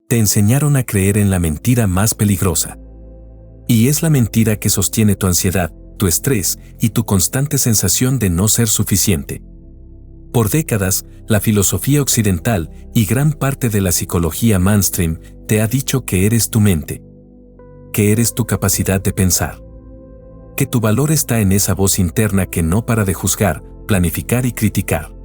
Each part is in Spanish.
te enseñaron a creer en la mentira más peligrosa. Y es la mentira que sostiene tu ansiedad, tu estrés y tu constante sensación de no ser suficiente. Por décadas, la filosofía occidental y gran parte de la psicología mainstream te ha dicho que eres tu mente, que eres tu capacidad de pensar, que tu valor está en esa voz interna que no para de juzgar, planificar y criticar.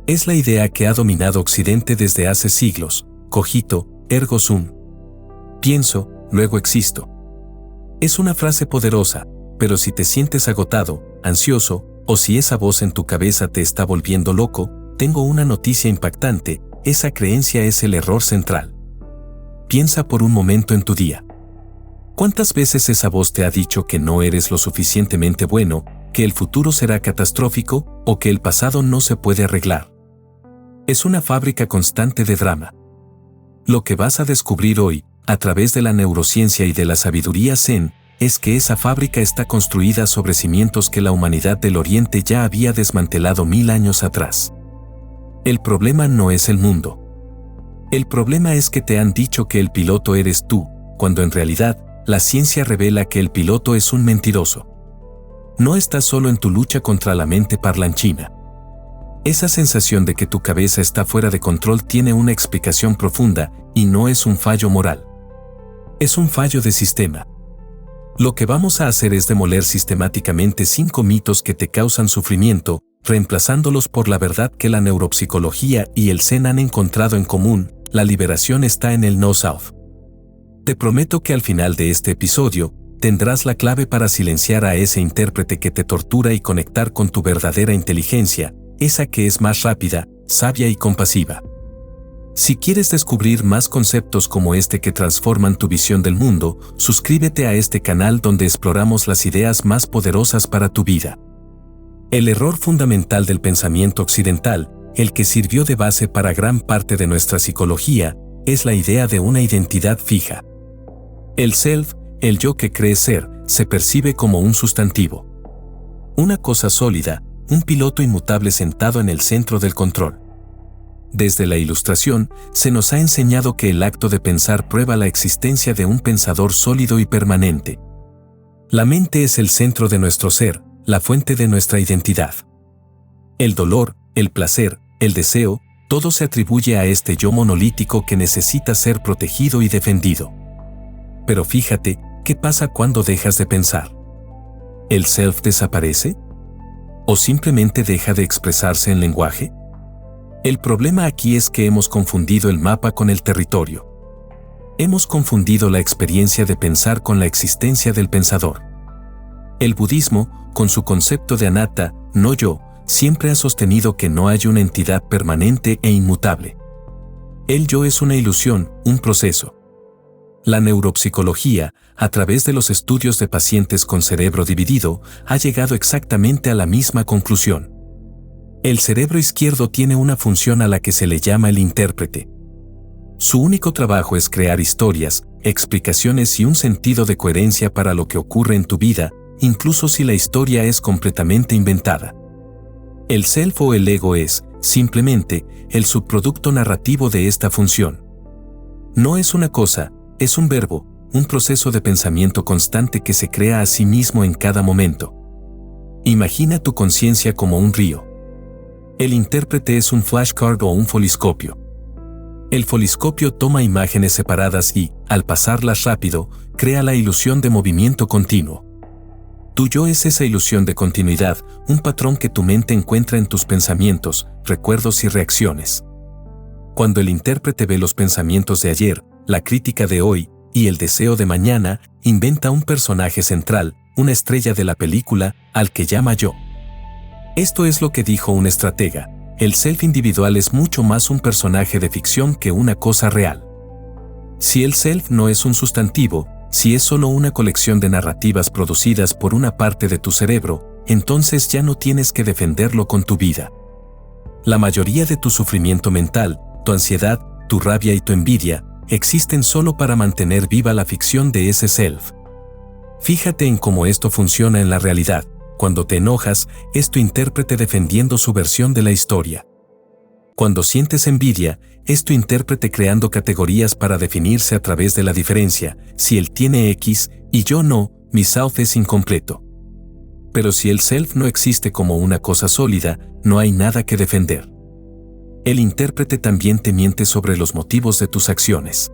Es la idea que ha dominado Occidente desde hace siglos: cogito, ergo sum. Pienso, luego existo. Es una frase poderosa, pero si te sientes agotado, ansioso, o si esa voz en tu cabeza te está volviendo loco, tengo una noticia impactante: esa creencia es el error central. Piensa por un momento en tu día. ¿Cuántas veces esa voz te ha dicho que no eres lo suficientemente bueno, que el futuro será catastrófico o que el pasado no se puede arreglar? Es una fábrica constante de drama. Lo que vas a descubrir hoy, a través de la neurociencia y de la sabiduría Zen, es que esa fábrica está construida sobre cimientos que la humanidad del Oriente ya había desmantelado 1000 años atrás. El problema no es el mundo. El problema es que te han dicho que el piloto eres tú, cuando en realidad, la ciencia revela que el piloto es un mentiroso. No estás solo en tu lucha contra la mente parlanchina. Esa sensación de que tu cabeza está fuera de control tiene una explicación profunda, y no es un fallo moral. Es un fallo de sistema. Lo que vamos a hacer es demoler sistemáticamente 5 mitos que te causan sufrimiento, reemplazándolos por la verdad que la neuropsicología y el Zen han encontrado en común: la liberación está en el no-self. Te prometo que al final de este episodio, tendrás la clave para silenciar a ese intérprete que te tortura y conectar con tu verdadera inteligencia, esa que es más rápida, sabia y compasiva. Si quieres descubrir más conceptos como este que transforman tu visión del mundo, suscríbete a este canal donde exploramos las ideas más poderosas para tu vida. El error fundamental del pensamiento occidental, el que sirvió de base para gran parte de nuestra psicología, es la idea de una identidad fija. El self, el yo que cree ser, se percibe como un sustantivo. Una cosa sólida, un piloto inmutable sentado en el centro del control. Desde la Ilustración, se nos ha enseñado que el acto de pensar prueba la existencia de un pensador sólido y permanente. La mente es el centro de nuestro ser, la fuente de nuestra identidad. El dolor, el placer, el deseo, todo se atribuye a este yo monolítico que necesita ser protegido y defendido. Pero fíjate, ¿qué pasa cuando dejas de pensar? ¿El self desaparece? ¿O simplemente deja de expresarse en lenguaje? El problema aquí es que hemos confundido el mapa con el territorio. Hemos confundido la experiencia de pensar con la existencia del pensador. El budismo, con su concepto de anatta, no yo, siempre ha sostenido que no hay una entidad permanente e inmutable. El yo es una ilusión, un proceso. La neuropsicología, a través de los estudios de pacientes con cerebro dividido, ha llegado exactamente a la misma conclusión. El cerebro izquierdo tiene una función a la que se le llama el intérprete. Su único trabajo es crear historias, explicaciones y un sentido de coherencia para lo que ocurre en tu vida, incluso si la historia es completamente inventada. El self o el ego es, simplemente, el subproducto narrativo de esta función. No es una cosa, es un verbo, un proceso de pensamiento constante que se crea a sí mismo en cada momento. Imagina tu conciencia como un río. El intérprete es un flashcard o un foliscopio. El foliscopio toma imágenes separadas y, al pasarlas rápido, crea la ilusión de movimiento continuo. Tu yo es esa ilusión de continuidad, un patrón que tu mente encuentra en tus pensamientos, recuerdos y reacciones. Cuando el intérprete ve los pensamientos de ayer, la crítica de hoy y el deseo de mañana, inventa un personaje central, una estrella de la película, al que llama yo. Esto es lo que dijo un estratega: el self individual es mucho más un personaje de ficción que una cosa real. Si el self no es un sustantivo, si es solo una colección de narrativas producidas por una parte de tu cerebro, entonces ya no tienes que defenderlo con tu vida. La mayoría de tu sufrimiento mental, tu ansiedad, tu rabia y tu envidia, existen solo para mantener viva la ficción de ese self. Fíjate en cómo esto funciona en la realidad. Cuando te enojas, es tu intérprete defendiendo su versión de la historia. Cuando sientes envidia, es tu intérprete creando categorías para definirse a través de la diferencia. Si él tiene X y yo no, mi self es incompleto. Pero si el self no existe como una cosa sólida, no hay nada que defender. El intérprete también te miente sobre los motivos de tus acciones.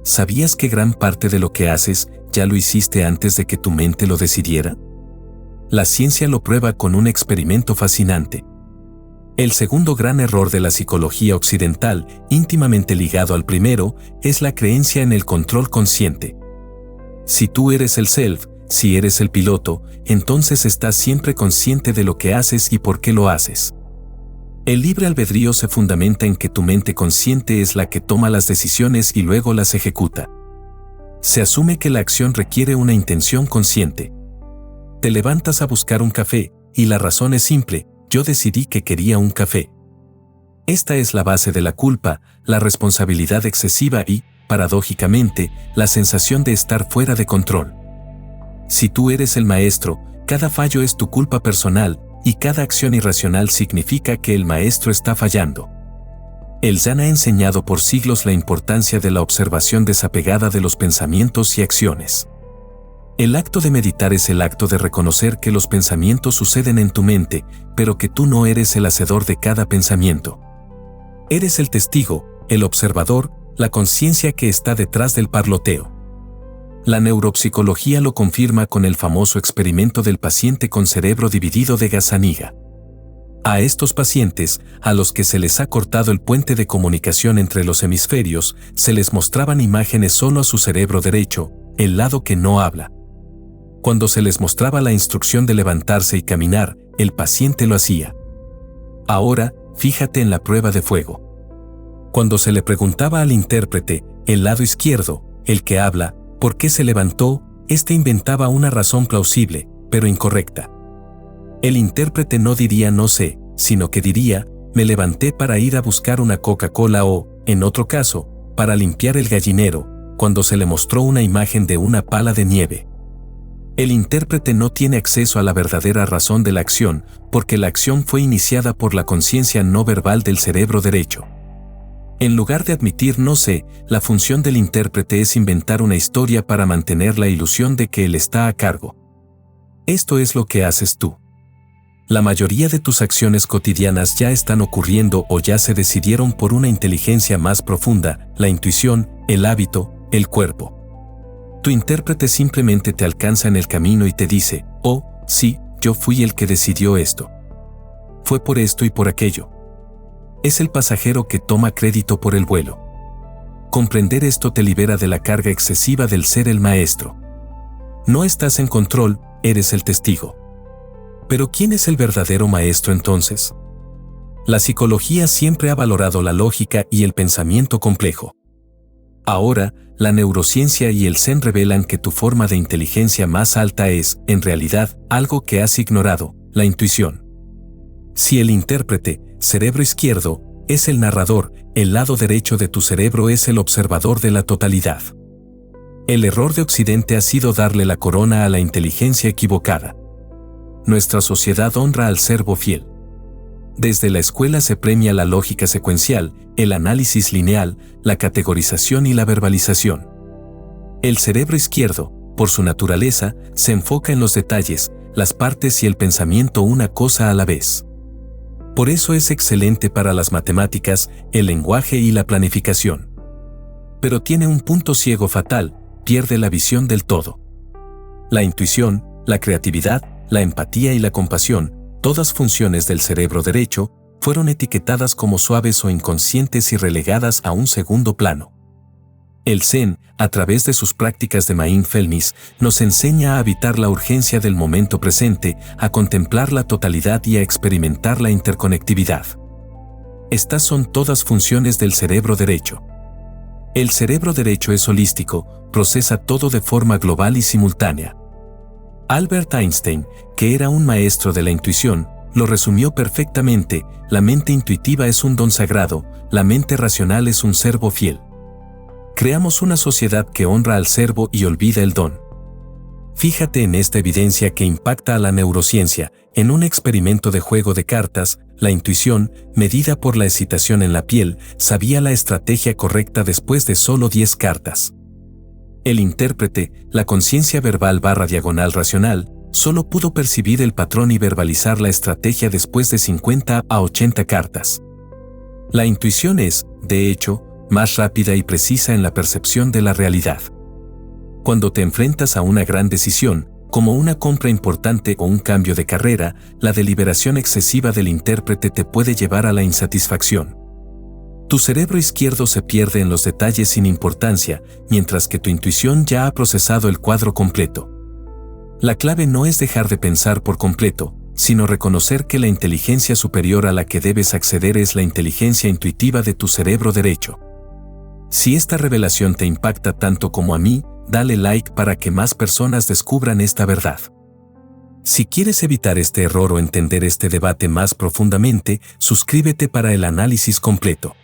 ¿Sabías que gran parte de lo que haces ya lo hiciste antes de que tu mente lo decidiera? La ciencia lo prueba con un experimento fascinante. El segundo gran error de la psicología occidental, íntimamente ligado al primero, es la creencia en el control consciente. Si tú eres el self, si eres el piloto, entonces estás siempre consciente de lo que haces y por qué lo haces. El libre albedrío se fundamenta en que tu mente consciente es la que toma las decisiones y luego las ejecuta. Se asume que la acción requiere una intención consciente. Te levantas a buscar un café, y la razón es simple: yo decidí que quería un café. Esta es la base de la culpa, la responsabilidad excesiva y, paradójicamente, la sensación de estar fuera de control. Si tú eres el maestro, cada fallo es tu culpa personal, y cada acción irracional significa que el maestro está fallando. El Zen ha enseñado por siglos la importancia de la observación desapegada de los pensamientos y acciones. El acto de meditar es el acto de reconocer que los pensamientos suceden en tu mente, pero que tú no eres el hacedor de cada pensamiento. Eres el testigo, el observador, la conciencia que está detrás del parloteo. La neuropsicología lo confirma con el famoso experimento del paciente con cerebro dividido de Gazzaniga. A estos pacientes, a los que se les ha cortado el puente de comunicación entre los hemisferios, se les mostraban imágenes solo a su cerebro derecho, el lado que no habla. Cuando se les mostraba la instrucción de levantarse y caminar, el paciente lo hacía. Ahora, fíjate en la prueba de fuego. Cuando se le preguntaba al intérprete, el lado izquierdo, el que habla, ¿por qué se levantó?, éste inventaba una razón plausible, pero incorrecta. El intérprete no diría no sé, sino que diría, me levanté para ir a buscar una Coca-Cola o, en otro caso, para limpiar el gallinero, cuando se le mostró una imagen de una pala de nieve. El intérprete no tiene acceso a la verdadera razón de la acción, porque la acción fue iniciada por la conciencia no verbal del cerebro derecho. En lugar de admitir no sé, la función del intérprete es inventar una historia para mantener la ilusión de que él está a cargo. Esto es lo que haces tú. La mayoría de tus acciones cotidianas ya están ocurriendo o ya se decidieron por una inteligencia más profunda, la intuición, el hábito, el cuerpo. Tu intérprete simplemente te alcanza en el camino y te dice, oh, sí, yo fui el que decidió esto. Fue por esto y por aquello. Es el pasajero que toma crédito por el vuelo. Comprender esto te libera de la carga excesiva del ser el maestro. No estás en control, eres el testigo. Pero ¿quién es el verdadero maestro entonces? La psicología siempre ha valorado la lógica y el pensamiento complejo. Ahora, la neurociencia y el Zen revelan que tu forma de inteligencia más alta es, en realidad, algo que has ignorado, la intuición. Si el intérprete, cerebro izquierdo, es el narrador, el lado derecho de tu cerebro es el observador de la totalidad. El error de Occidente ha sido darle la corona a la inteligencia equivocada. Nuestra sociedad honra al servo fiel. Desde la escuela se premia la lógica secuencial, el análisis lineal, la categorización y la verbalización. El cerebro izquierdo, por su naturaleza, se enfoca en los detalles, las partes y el pensamiento una cosa a la vez. Por eso es excelente para las matemáticas, el lenguaje y la planificación. Pero tiene un punto ciego fatal, pierde la visión del todo. La intuición, la creatividad, la empatía y la compasión, todas funciones del cerebro derecho, fueron etiquetadas como suaves o inconscientes y relegadas a un segundo plano. El Zen, a través de sus prácticas de mindfulness, nos enseña a habitar la urgencia del momento presente, a contemplar la totalidad y a experimentar la interconectividad. Estas son todas funciones del cerebro derecho. El cerebro derecho es holístico, procesa todo de forma global y simultánea. Albert Einstein, que era un maestro de la intuición, lo resumió perfectamente: la mente intuitiva es un don sagrado, la mente racional es un servo fiel. Creamos una sociedad que honra al servo y olvida el don. Fíjate en esta evidencia que impacta a la neurociencia. En un experimento de juego de cartas, la intuición, medida por la excitación en la piel, sabía la estrategia correcta después de solo 10 cartas. El intérprete, la conciencia verbal / racional, solo pudo percibir el patrón y verbalizar la estrategia después de 50 a 80 cartas. La intuición es, de hecho, más rápida y precisa en la percepción de la realidad. Cuando te enfrentas a una gran decisión, como una compra importante o un cambio de carrera, la deliberación excesiva del intérprete te puede llevar a la insatisfacción. Tu cerebro izquierdo se pierde en los detalles sin importancia, mientras que tu intuición ya ha procesado el cuadro completo. La clave no es dejar de pensar por completo, sino reconocer que la inteligencia superior a la que debes acceder es la inteligencia intuitiva de tu cerebro derecho. Si esta revelación te impacta tanto como a mí, dale like para que más personas descubran esta verdad. Si quieres evitar este error o entender este debate más profundamente, suscríbete para el análisis completo.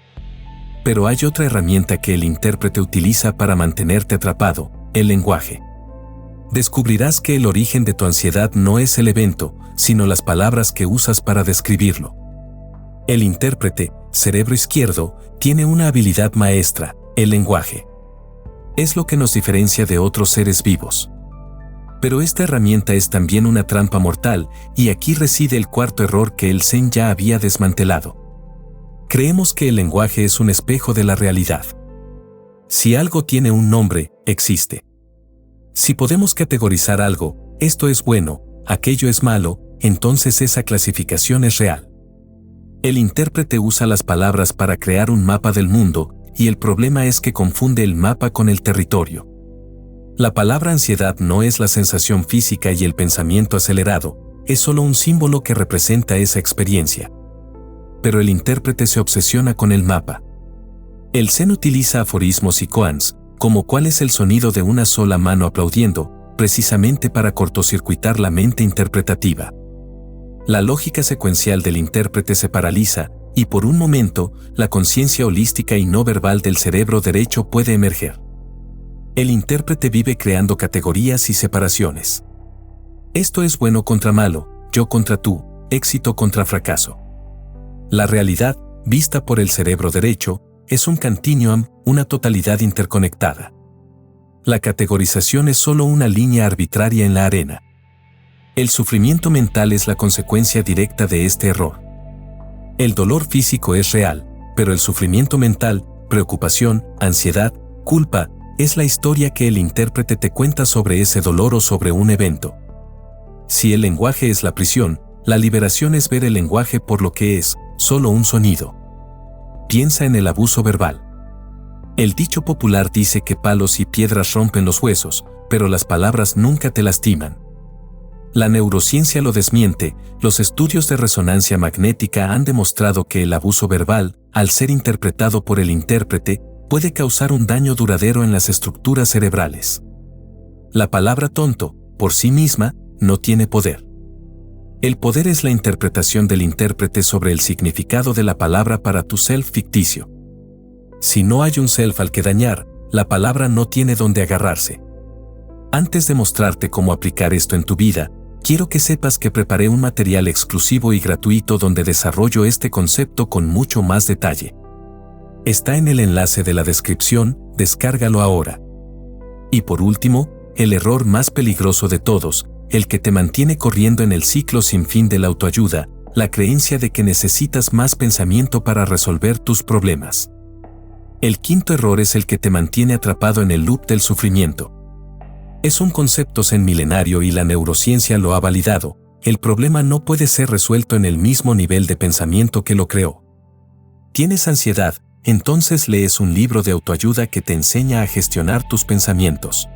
Pero hay otra herramienta que el intérprete utiliza para mantenerte atrapado: el lenguaje. Descubrirás que el origen de tu ansiedad no es el evento, sino las palabras que usas para describirlo. El intérprete, cerebro izquierdo, tiene una habilidad maestra: el lenguaje. Es lo que nos diferencia de otros seres vivos. Pero esta herramienta es también una trampa mortal, y aquí reside el cuarto error que el Zen ya había desmantelado. Creemos que el lenguaje es un espejo de la realidad. Si algo tiene un nombre, existe. Si podemos categorizar algo, esto es bueno, aquello es malo, entonces esa clasificación es real. El intérprete usa las palabras para crear un mapa del mundo, y el problema es que confunde el mapa con el territorio. La palabra ansiedad no es la sensación física y el pensamiento acelerado, es solo un símbolo que representa esa experiencia. Pero el intérprete se obsesiona con el mapa. El Zen utiliza aforismos y koans, como cuál es el sonido de una sola mano aplaudiendo, precisamente para cortocircuitar la mente interpretativa. La lógica secuencial del intérprete se paraliza, y por un momento, la conciencia holística y no verbal del cerebro derecho puede emerger. El intérprete vive creando categorías y separaciones. Esto es bueno contra malo, yo contra tú, éxito contra fracaso. La realidad, vista por el cerebro derecho, es un continuum, una totalidad interconectada. La categorización es solo una línea arbitraria en la arena. El sufrimiento mental es la consecuencia directa de este error. El dolor físico es real, pero el sufrimiento mental, preocupación, ansiedad, culpa, es la historia que el intérprete te cuenta sobre ese dolor o sobre un evento. Si el lenguaje es la prisión, la liberación es ver el lenguaje por lo que es, solo un sonido. Piensa en el abuso verbal. El dicho popular dice que palos y piedras rompen los huesos, pero las palabras nunca te lastiman. La neurociencia lo desmiente. Los estudios de resonancia magnética han demostrado que el abuso verbal, al ser interpretado por el intérprete, puede causar un daño duradero en las estructuras cerebrales. La palabra tonto, por sí misma, no tiene poder. El poder es la interpretación del intérprete sobre el significado de la palabra para tu self ficticio. Si no hay un self al que dañar, la palabra no tiene dónde agarrarse. Antes de mostrarte cómo aplicar esto en tu vida, quiero que sepas que preparé un material exclusivo y gratuito donde desarrollo este concepto con mucho más detalle. Está en el enlace de la descripción, descárgalo ahora. Y por último, el error más peligroso de todos, el que te mantiene corriendo en el ciclo sin fin de la autoayuda, la creencia de que necesitas más pensamiento para resolver tus problemas. El quinto error es el que te mantiene atrapado en el loop del sufrimiento. Es un concepto zen milenario y la neurociencia lo ha validado. El problema no puede ser resuelto en el mismo nivel de pensamiento que lo creó. ¿Tienes ansiedad? Entonces lees un libro de autoayuda que te enseña a gestionar tus pensamientos.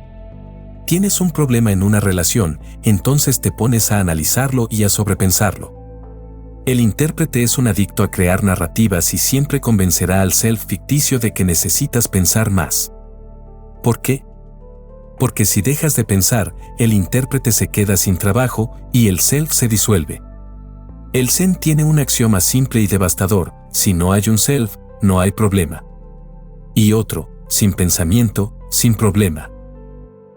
¿Tienes un problema en una relación? Entonces te pones a analizarlo y a sobrepensarlo. El intérprete es un adicto a crear narrativas y siempre convencerá al self ficticio de que necesitas pensar más. ¿Por qué? Porque si dejas de pensar, el intérprete se queda sin trabajo y el self se disuelve. El Zen tiene un axioma simple y devastador: si no hay un self, no hay problema. Y otro: sin pensamiento, sin problema.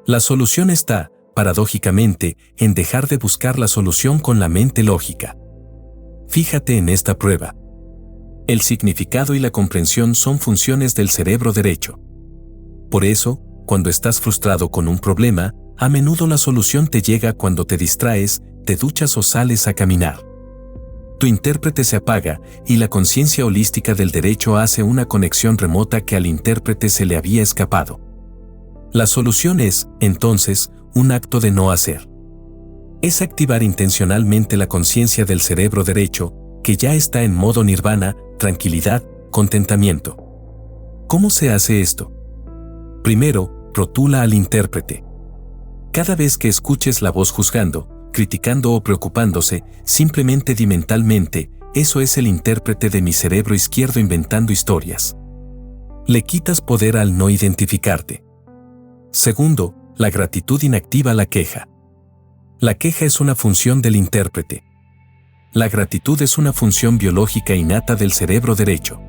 La solución está, paradójicamente, en dejar de buscar la solución con la mente lógica. Fíjate en esta prueba. El significado y la comprensión son funciones del cerebro derecho. Por eso, cuando estás frustrado con un problema, a menudo la solución te llega cuando te distraes, te duchas o sales a caminar. Tu intérprete se apaga y la conciencia holística del derecho hace una conexión remota que al intérprete se le había escapado. La solución es, entonces, un acto de no hacer. Es activar intencionalmente la conciencia del cerebro derecho, que ya está en modo nirvana, tranquilidad, contentamiento. ¿Cómo se hace esto? Primero, rotula al intérprete. Cada vez que escuches la voz juzgando, criticando o preocupándose, simplemente di mentalmente, eso es el intérprete de mi cerebro izquierdo inventando historias. Le quitas poder al no identificarte. Segundo, la gratitud inactiva la queja. La queja es una función del intérprete. La gratitud es una función biológica innata del cerebro derecho.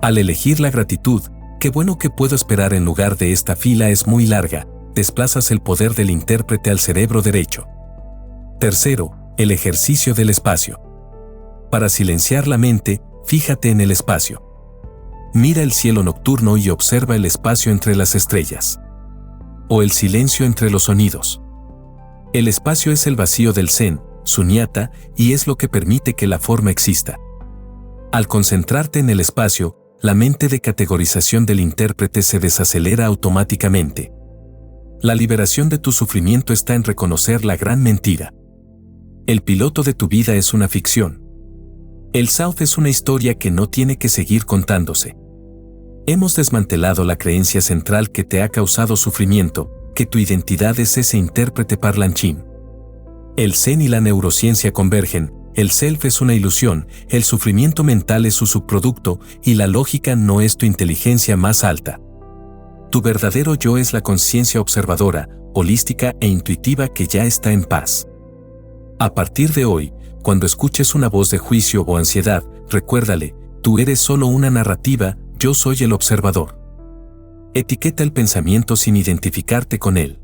Al elegir la gratitud, qué bueno que puedo esperar en lugar de esta fila es muy larga, desplazas el poder del intérprete al cerebro derecho. Tercero, el ejercicio del espacio. Para silenciar la mente, fíjate en el espacio. Mira el cielo nocturno y observa el espacio entre las estrellas. O el silencio entre los sonidos. El espacio es el vacío del Zen, Sunyata, y es lo que permite que la forma exista. Al concentrarte en el espacio, la mente de categorización del intérprete se desacelera automáticamente. La liberación de tu sufrimiento está en reconocer la gran mentira. El piloto de tu vida es una ficción. El South es una historia que no tiene que seguir contándose. Hemos desmantelado la creencia central que te ha causado sufrimiento, que tu identidad es ese intérprete parlanchín. El Zen y la neurociencia convergen, el self es una ilusión, el sufrimiento mental es su subproducto y la lógica no es tu inteligencia más alta. Tu verdadero yo es la conciencia observadora, holística e intuitiva que ya está en paz. A partir de hoy, cuando escuches una voz de juicio o ansiedad, recuérdale, tú eres solo una narrativa, yo soy el observador. Etiqueta el pensamiento sin identificarte con él.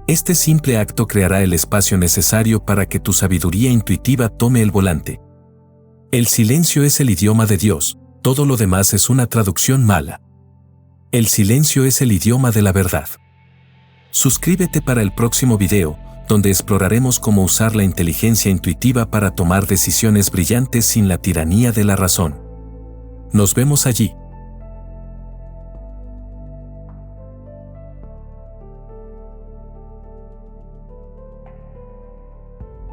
Este simple acto creará el espacio necesario para que tu sabiduría intuitiva tome el volante. El silencio es el idioma de Dios, todo lo demás es una traducción mala. El silencio es el idioma de la verdad. Suscríbete para el próximo video, donde exploraremos cómo usar la inteligencia intuitiva para tomar decisiones brillantes sin la tiranía de la razón. Nos vemos allí.